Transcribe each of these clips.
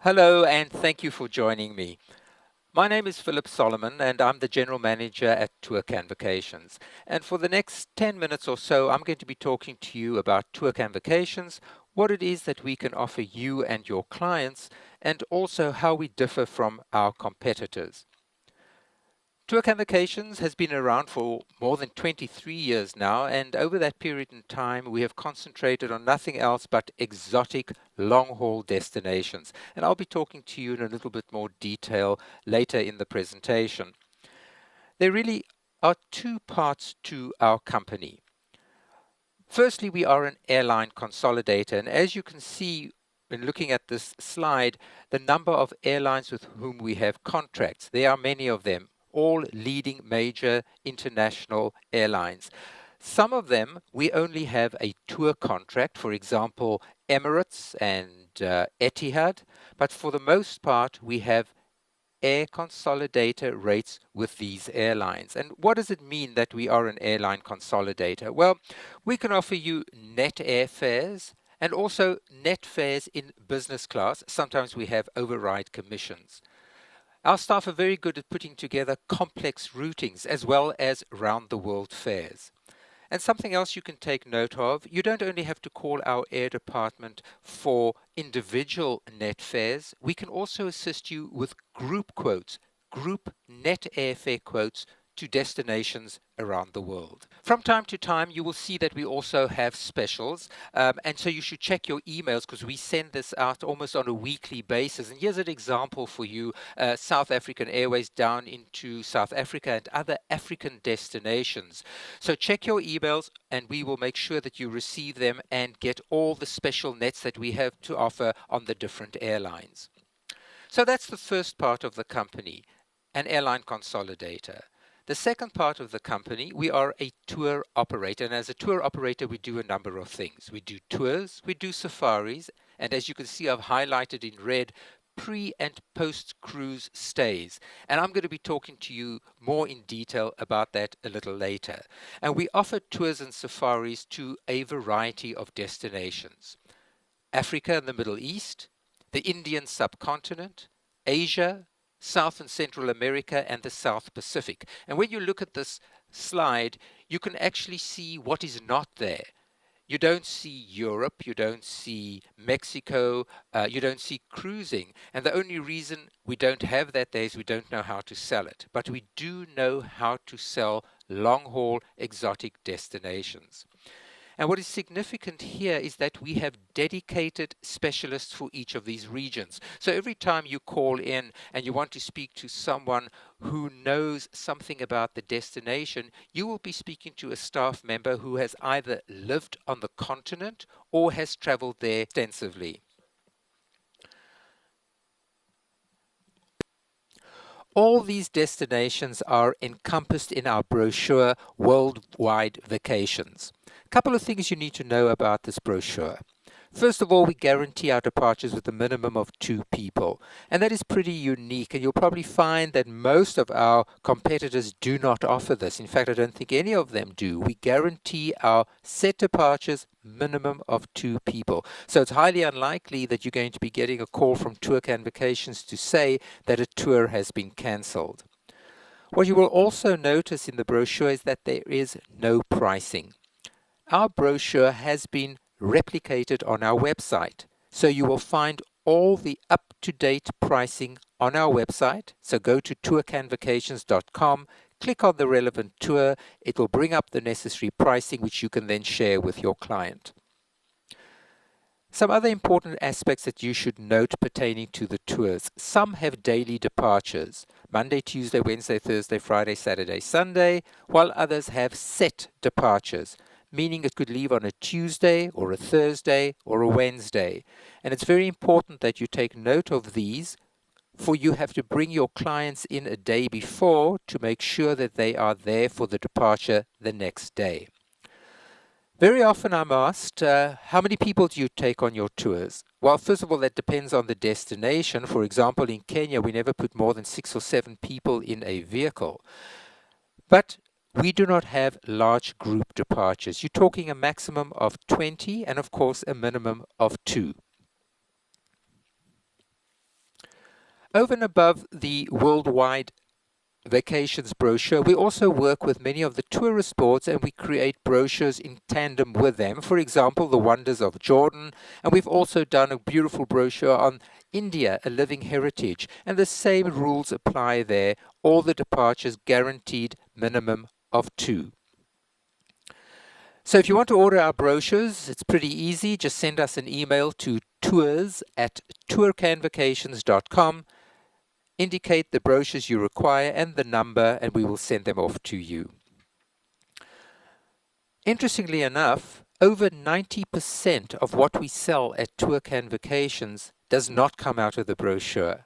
Hello, and thank you for joining me. My name is Philip Solomon, and I'm the General Manager at Tourcan Vacations. And for the next 10 minutes or so, I'm going to be talking to you about Tourcan Vacations, what it is that we can offer you and your clients, and also how we differ from our competitors. Tourcan Vacations has been around for more than 23 years now, and over that period in time, we have concentrated on nothing else but exotic long-haul destinations. And I'll be talking to you in a little bit more detail later in the presentation. There really are two parts to our company. Firstly, we are an airline consolidator, and as you can see when looking at this slide, the number of airlines with whom we have contracts, there are many of them, all leading major international airlines. Some of them we only have a tour contract, for example, Emirates and Etihad, but for the most part we have air consolidator rates with these airlines. And what does it mean that we are an airline consolidator? Well, we can offer you net airfares and also net fares in business class. Sometimes we have override commissions. Our staff are very good at putting together complex routings as well as round the world fares. And something else you can take note of, you don't only have to call our air department for individual net fares, we can also assist you with group quotes, group net airfare quotes to destinations around the world. From time to time, you will see that we also have specials, and so you should check your emails because we send this out almost on a weekly basis. And here's an example for you, South African Airways down into South Africa and other African destinations. So check your emails and we will make sure that you receive them and get all the special nets that we have to offer on the different airlines. So that's the first part of the company, an airline consolidator. The second part of the company, we are a tour operator. And as a tour operator, we do a number of things. We do tours, we do safaris, and as you can see, I've highlighted in red pre and post cruise stays. And I'm going to be talking to you more in detail about that a little later. And we offer tours and safaris to a variety of destinations. Africa and the Middle East, the Indian subcontinent, Asia, South and Central America, and the South Pacific. And when you look at this slide, you can actually see what is not there. You don't see Europe, you don't see Mexico, you don't see cruising. And the only reason we don't have that there is we don't know how to sell it. But we do know how to sell long-haul exotic destinations. And what is significant here is that we have dedicated specialists for each of these regions. So every time you call in and you want to speak to someone who knows something about the destination, you will be speaking to a staff member who has either lived on the continent or has traveled there extensively. All these destinations are encompassed in our brochure, Worldwide Vacations. A couple of things you need to know about this brochure. First of all, we guarantee our departures with a minimum of 2 people, and that is pretty unique, and you'll probably find that most of our competitors do not offer this. In fact, I don't think any of them do. We guarantee our set departures minimum of 2 people. So it's highly unlikely that you're going to be getting a call from Tourcan Vacations to say that a tour has been cancelled. What you will also notice in the brochure is that there is no pricing. Our brochure has been replicated on our website. So you will find all the up-to-date pricing on our website. So go to tourcanvacations.com, click on the relevant tour. It will bring up the necessary pricing, which you can then share with your client. Some other important aspects that you should note pertaining to the tours. Some have daily departures, Monday, Tuesday, Wednesday, Thursday, Friday, Saturday, Sunday, while others have set departures, meaning it could leave on a Tuesday or a Thursday or a Wednesday. And it's very important that you take note of these, for you have to bring your clients in a day before to make sure that they are there for the departure the next day. Very often I'm asked, how many people do you take on your tours? Well, first of all, that depends on the destination. For example, in Kenya, we never put more than 6 or 7 people in a vehicle. But we do not have large group departures. You're talking a maximum of 20 and, of course, a minimum of 2. Over and above the worldwide vacations brochure, we also work with many of the tourist boards and we create brochures in tandem with them. For example, the wonders of Jordan, and we've also done a beautiful brochure on India, a living heritage, and the same rules apply there. All the departures guaranteed minimum of 2. So if you want to order our brochures, it's pretty easy. Just send us an email to tours@tourcanvacations.com. Indicate the brochures you require and the number, and we will send them off to you. Interestingly enough, over 90% of what we sell at Tourcan Vacations does not come out of the brochure.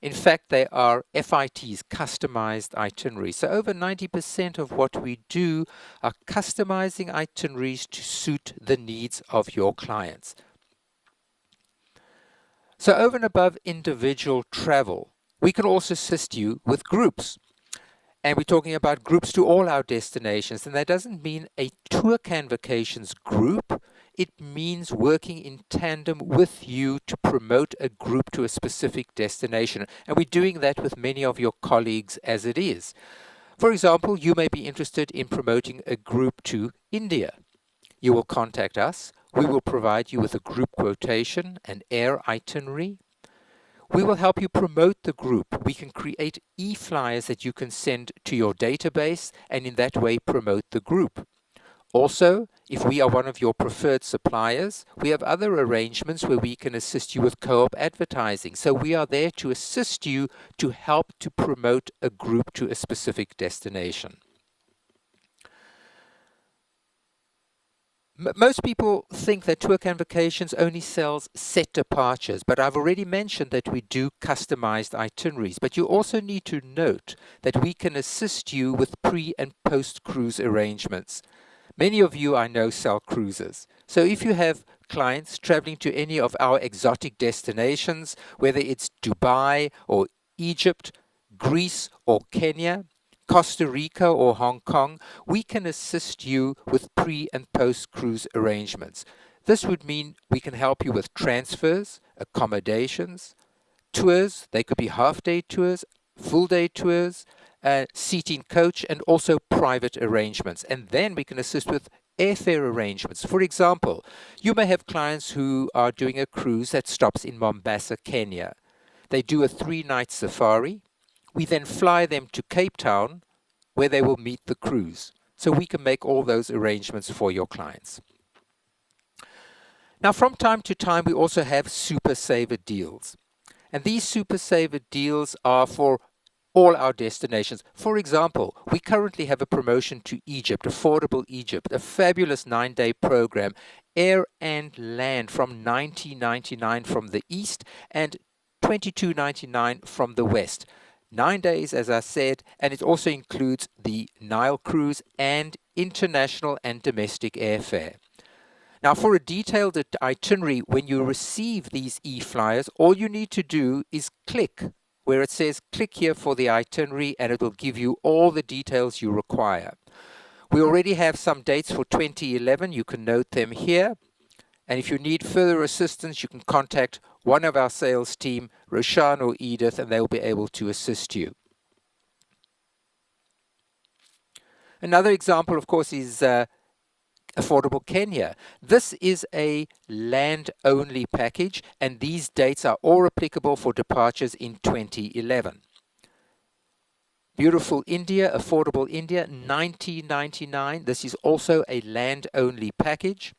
In fact, they are FITs, customized itineraries. So over 90% of what we do are customizing itineraries to suit the needs of your clients. So over and above individual travel, we can also assist you with groups. And we're talking about groups to all our destinations. And that doesn't mean a Tourcan Vacations group. It means working in tandem with you to promote a group to a specific destination. And we're doing that with many of your colleagues as it is. For example, you may be interested in promoting a group to India. You will contact us. We will provide you with a group quotation, an air itinerary. We will help you promote the group. We can create e-flyers that you can send to your database and in that way promote the group. Also, if we are one of your preferred suppliers, we have other arrangements where we can assist you with co-op advertising. So we are there to assist you to help to promote a group to a specific destination. Most people think that Tourcan Vacations only sells set departures, but I've already mentioned that we do customized itineraries. But you also need to note that we can assist you with pre- and post-cruise arrangements. Many of you, I know, sell cruises. So if you have clients traveling to any of our exotic destinations, whether it's Dubai or Egypt, Greece or Kenya, Costa Rica or Hong Kong, we can assist you with pre- and post-cruise arrangements. This would mean we can help you with transfers, accommodations, tours. They could be half-day tours, full-day tours, seating coach, and also private arrangements. And then we can assist with airfare arrangements. For example, you may have clients who are doing a cruise that stops in Mombasa, Kenya. They do a 3-night safari. We then fly them to Cape Town, where they will meet the cruise. So we can make all those arrangements for your clients. Now, from time to time, we also have Super Saver deals. And these Super Saver deals are for all our destinations. For example, we currently have a promotion to Egypt, Affordable Egypt, a fabulous 9-day program, air and land from $19.99 from the east and $22.99 from the west. 9 days, as I said, and it also includes the Nile cruise and international and domestic airfare. Now, for a detailed itinerary, when you receive these e-flyers, all you need to do is click where it says click here for the itinerary, and it will give you all the details you require. We already have some dates for 2011. You can note them here. And if you need further assistance, you can contact one of our sales team, Roshan or Edith, and they'll be able to assist you. Another example, of course, is Affordable Kenya. This is a land-only package, and these dates are all applicable for departures in 2011. Beautiful India, Affordable India, $19.99. This is also a land-only package.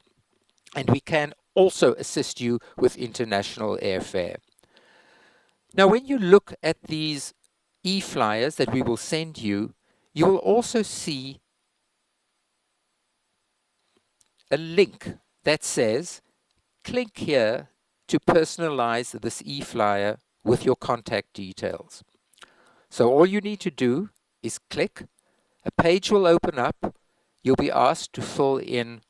And we can also assist you with international airfare. Now, when you look at these e-flyers that we will send you, you will also see a link that says, click here to personalize this e-flyer with your contact details. So all you need to do is click. A page will open up. You'll be asked to fill in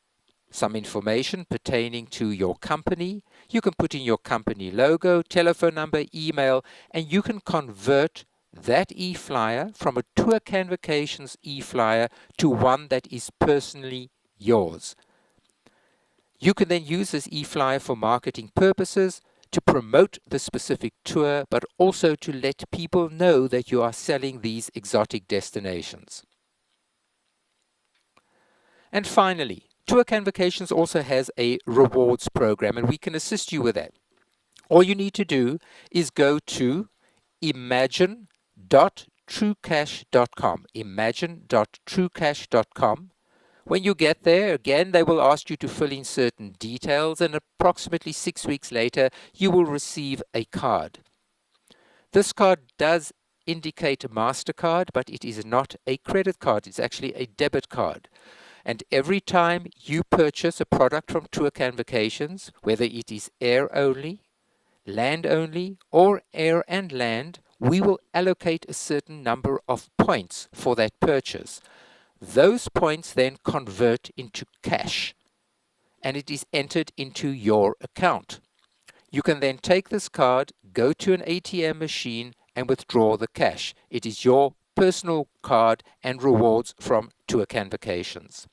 some information pertaining to your company. You can put in your company logo, telephone number, email, and you can convert that e-flyer from a Tourcan Vacations e-flyer to one that is personally yours. You can then use this e-flyer for marketing purposes. to promote the specific tour, but also to let people know that you are selling these exotic destinations. And finally, Tourcan Vacations also has a rewards program, and we can assist you with that. All you need to do is go to imagine.truecash.com. Imagine.truecash.com. When you get there, again, they will ask you to fill in certain details, and approximately 6 weeks later, you will receive a card. This card does indicate a MasterCard, but it is not a credit card. It's actually a debit card. And every time you purchase a product from Tourcan Vacations, whether it is air only, land only, or air and land, we will allocate a certain number of points for that purchase. Those points then convert into cash, and it is entered into your account. You can then take this card, go to an ATM machine, and withdraw the cash. It is your personal card and rewards from Tourcan Vacations.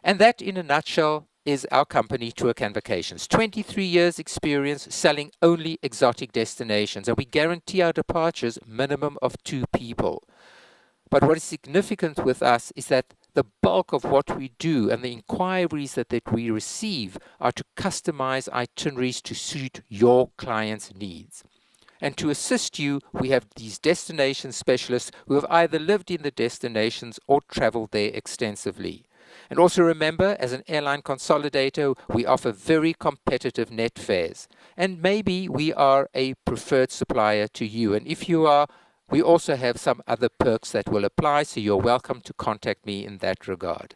And that, in a nutshell, is our company, Tourcan Vacations. 23 years experience selling only exotic destinations, and we guarantee our departures minimum of 2 people. But what is significant with us is that the bulk of what we do and the inquiries that we receive are to customize itineraries to suit your client's needs. And to assist you, we have these destination specialists who have either lived in the destinations or traveled there extensively. And also remember, as an airline consolidator, we offer very competitive net fares. And maybe we are a preferred supplier to you. And if you are, we also have some other perks that will apply, so you're welcome to contact me in that regard.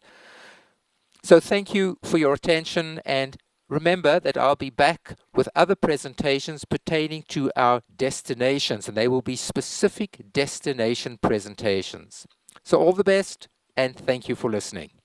So thank you for your attention, and remember that I'll be back with other presentations pertaining to our destinations, and they will be specific destination presentations. So all the best, and thank you for listening.